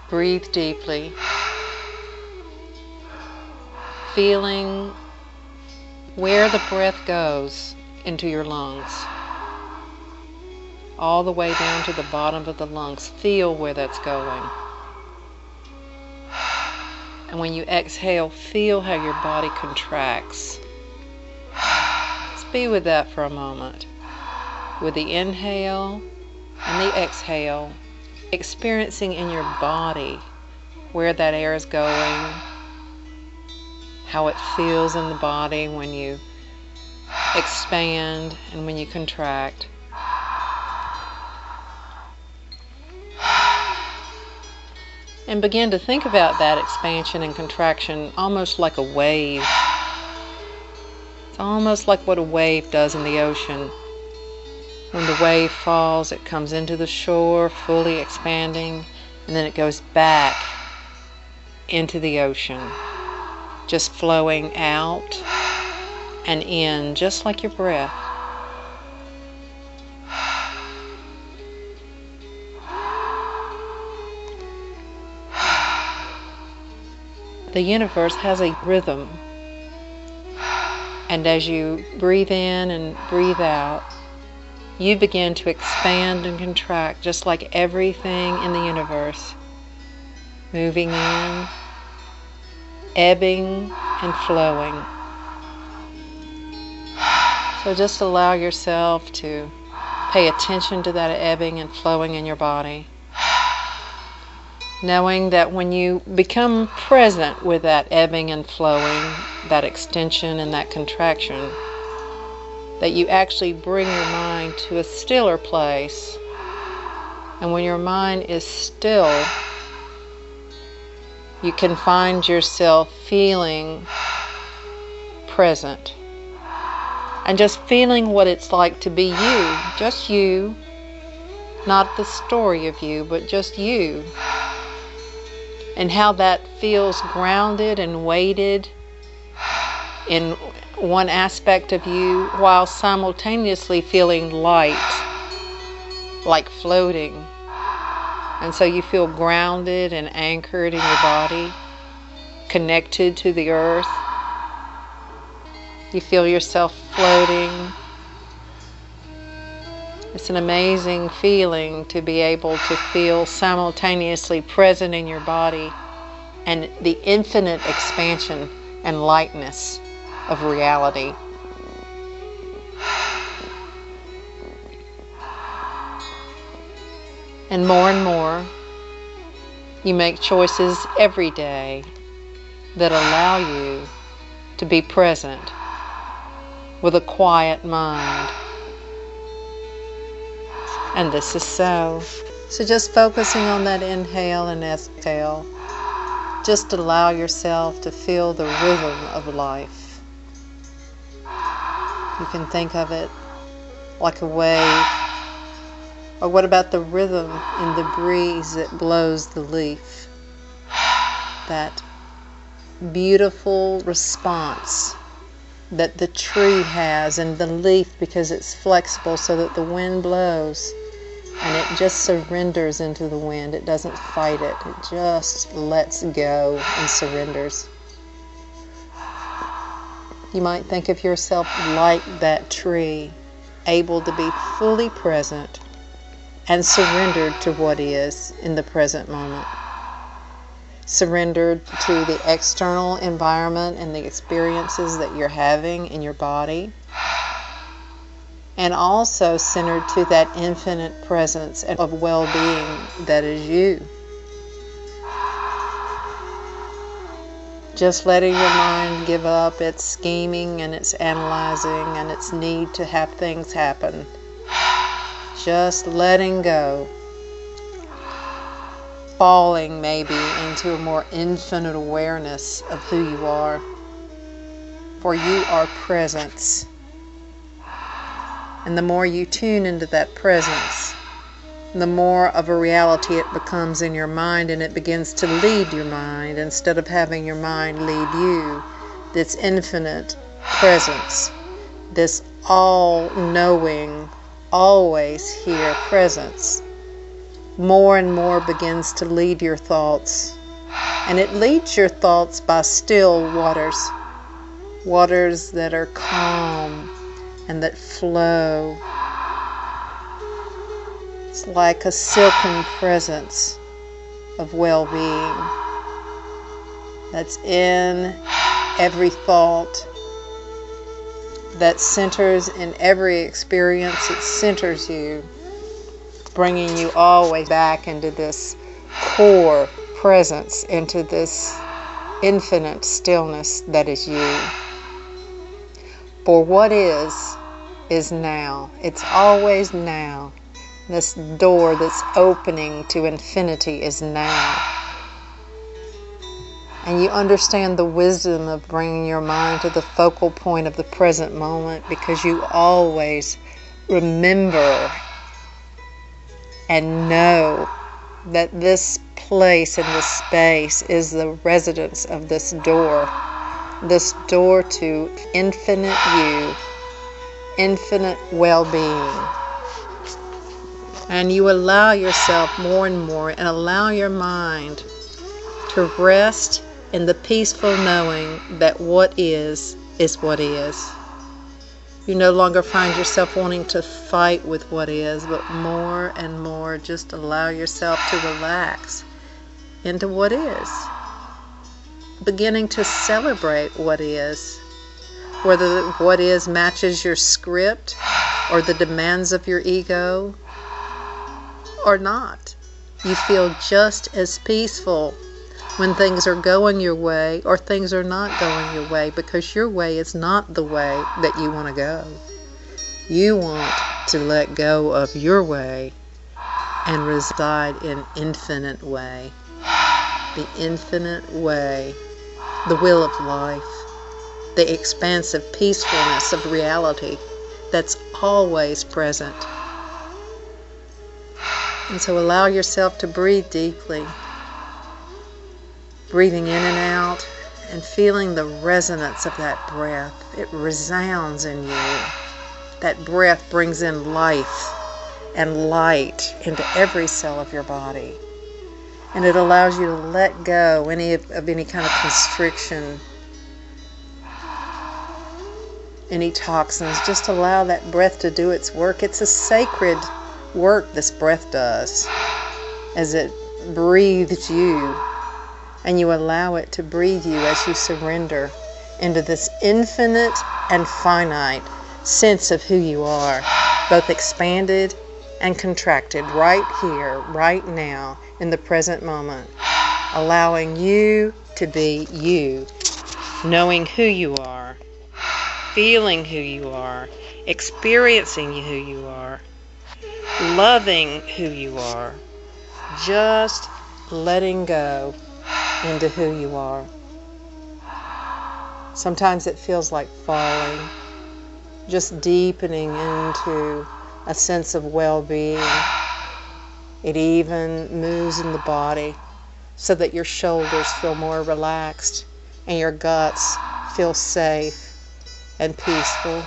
Breathe deeply, feeling where the breath goes into your lungs, all the way down to the bottom of the lungs. Feel where that's going. And when you exhale, feel how your body contracts. Just be with that for a moment. With the inhale and the exhale, experiencing in your body where that air is going, how it feels in the body when you expand and when you contract. And begin to think about that expansion and contraction almost like a wave. It's almost like what a wave does in the ocean. When the wave falls, it comes into the shore, fully expanding, and then it goes back into the ocean, just flowing out and in, just like your breath. The universe has a rhythm, and as you breathe in and breathe out, you begin to expand and contract just like everything in the universe, moving in, ebbing and flowing. So just allow yourself to pay attention to that ebbing and flowing in your body, knowing that when you become present with that ebbing and flowing, that extension and that contraction, that you actually bring your mind to a stiller place. And when your mind is still, you can find yourself feeling present and just feeling what it's like to be you, just you, not the story of you, but just you, and how that feels grounded and weighted in one aspect of you, while simultaneously feeling light, like floating. And so you feel grounded and anchored in your body, connected to the earth. You feel yourself floating. It's an amazing feeling to be able to feel simultaneously present in your body and the infinite expansion and lightness of reality. And more, you make choices every day that allow you to be present with a quiet mind. And this is so. So just focusing on that inhale and exhale, just allow yourself to feel the rhythm of life. You can think of it like a wave. Or what about the rhythm in the breeze that blows the leaf? That beautiful response that the tree has and the leaf, because it's flexible so that the wind blows and it just surrenders into the wind. It doesn't fight it. It just lets go and surrenders. You might think of yourself like that tree, able to be fully present and surrendered to what is in the present moment. Surrendered to the external environment and the experiences that you're having in your body. And also centered to that infinite presence of well-being that is you. Just letting your mind give up its scheming and its analyzing and its need to have things happen. Just letting go. Falling maybe into a more infinite awareness of who you are. For you are presence. And the more you tune into that presence, the more of a reality it becomes in your mind, and it begins to lead your mind instead of having your mind lead you. This infinite presence, this all-knowing, always here presence more and more begins to lead your thoughts. And it leads your thoughts by still waters. Waters that are calm and that flow. It's like a silken presence of well-being that's in every thought, that centers in every experience. It centers you, bringing you always back into this core presence, into this infinite stillness that is you. For what is now. It's always now. This door that's opening to infinity is now. And you understand the wisdom of bringing your mind to the focal point of the present moment, because you always remember and know that this place and this space is the residence of this door to infinite you, infinite well-being. And you allow yourself more and more, and allow your mind to rest in the peaceful knowing that what is what is. You no longer find yourself wanting to fight with what is, but more and more just allow yourself to relax into what is. Beginning to celebrate what is. Whether what is matches your script or the demands of your ego or not. You feel just as peaceful when things are going your way or things are not going your way, because your way is not the way that you want to go. You want to let go of your way and reside in infinite way. The infinite way, the will of life, the expansive peacefulness of reality that's always present. And so allow yourself to breathe deeply, breathing in and out and feeling the resonance of that breath. It resounds in you. That breath brings in life and light into every cell of your body. And it allows you to let go of any kind of constriction, any toxins. Just allow that breath to do its work. It's a sacred work this breath does as it breathes you, and you allow it to breathe you as you surrender into this infinite and finite sense of who you are, both expanded and contracted right here, right now, in the present moment, allowing you to be you, knowing who you are, feeling who you are, experiencing who you are, loving who you are, just letting go into who you are. Sometimes it feels like falling, just deepening into a sense of well-being. It even moves in the body so that your shoulders feel more relaxed and your guts feel safe and peaceful.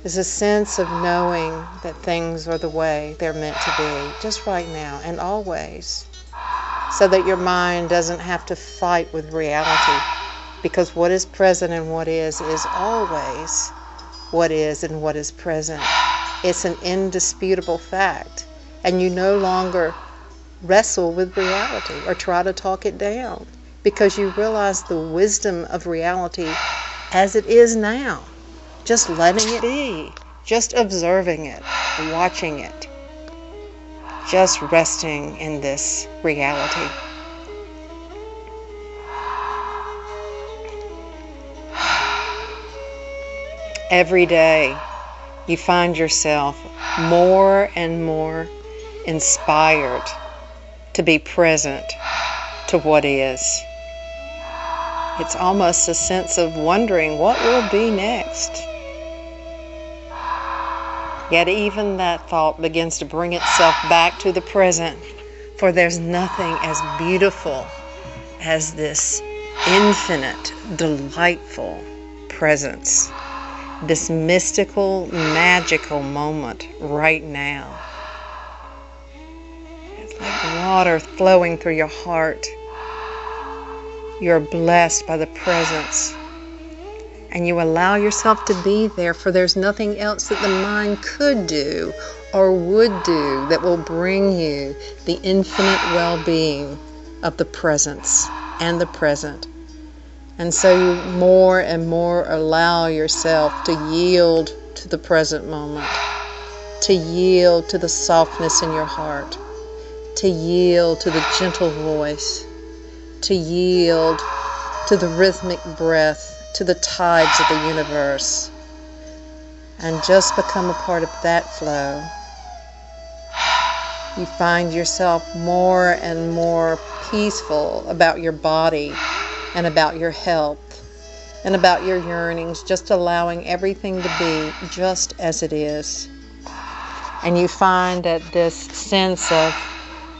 There's a sense of knowing that things are the way they're meant to be, just right now and always, so that your mind doesn't have to fight with reality, because what is present and what is always what is and what is present. It's an indisputable fact, and you no longer wrestle with reality or try to talk it down, because you realize the wisdom of reality as it is now. Just letting it be, just observing it, watching it, just resting in this reality. Every day you find yourself more and more inspired to be present to what is. It's almost a sense of wondering what will be next. Yet even that thought begins to bring itself back to the present, for there's nothing as beautiful as this infinite, delightful presence, this mystical, magical moment right now. water flowing through your heart. You're blessed by the presence. And you allow yourself to be there, for there's nothing else that the mind could do or would do that will bring you the infinite well-being of the presence and the present. And so you more and more allow yourself to yield to the present moment, to yield to the softness in your heart, to yield to the gentle voice, to yield to the rhythmic breath, to the tides of the universe, and just become a part of that flow. You find yourself more and more peaceful about your body and about your health and about your yearnings, just allowing everything to be just as it is. And you find that this sense of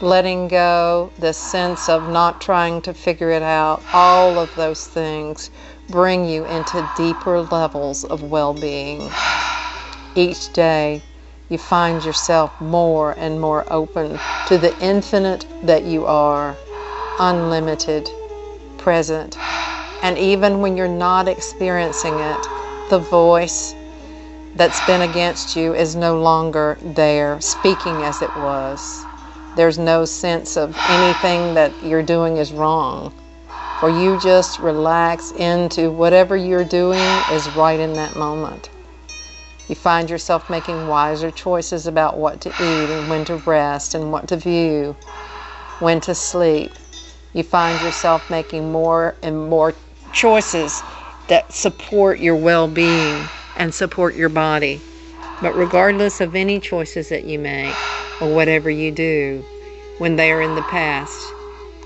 letting go, this sense of not trying to figure it out, all of those things bring you into deeper levels of well-being. Each day, you find yourself more and more open to the infinite that you are, unlimited, present. And even when you're not experiencing it, the voice that's been against you is no longer there, speaking as it was. There's no sense of anything that you're doing is wrong. For you just relax into whatever you're doing is right in that moment. You find yourself making wiser choices about what to eat and when to rest and what to view, when to sleep. You find yourself making more and more choices that support your well-being and support your body. But regardless of any choices that you make or whatever you do, when they are in the past,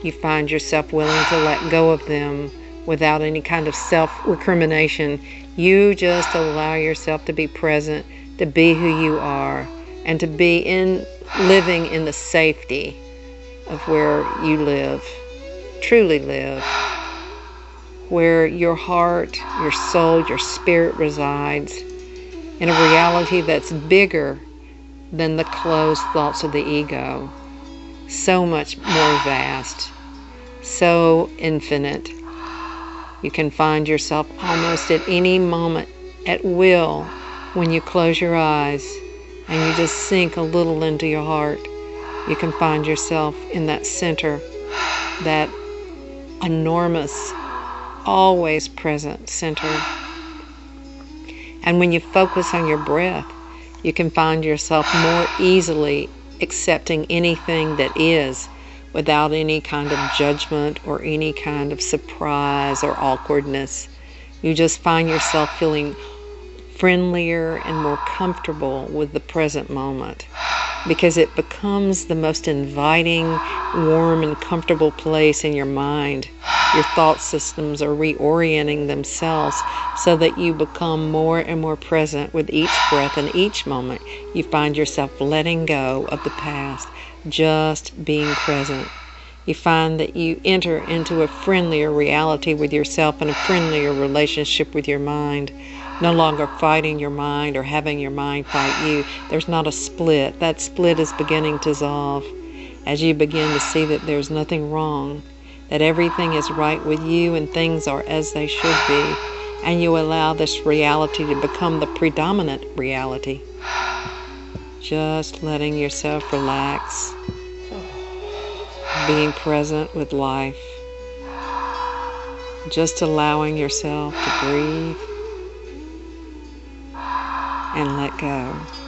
you find yourself willing to let go of them without any kind of self-recrimination. You just allow yourself to be present, to be who you are, and to be living in the safety of where you live, truly live, where your heart, your soul, your spirit resides, in a reality that's bigger than the closed thoughts of the ego. So much more vast, so infinite. You can find yourself almost at any moment at will when you close your eyes and you just sink a little into your heart. You can find yourself in that center, that enormous, always present center. And when you focus on your breath, you can find yourself more easily accepting anything that is without any kind of judgment or any kind of surprise or awkwardness. You just find yourself feeling friendlier and more comfortable with the present moment, because it becomes the most inviting, warm, and comfortable place in your mind. Your thought systems are reorienting themselves so that you become more and more present with each breath and each moment. You find yourself letting go of the past, just being present. You find that you enter into a friendlier reality with yourself and a friendlier relationship with your mind. No longer fighting your mind or having your mind fight you. There's not a split. That split is beginning to dissolve as you begin to see that there's nothing wrong, that everything is right with you and things are as they should be, and you allow this reality to become the predominant reality. Just letting yourself relax, being present with life, just allowing yourself to breathe and let go.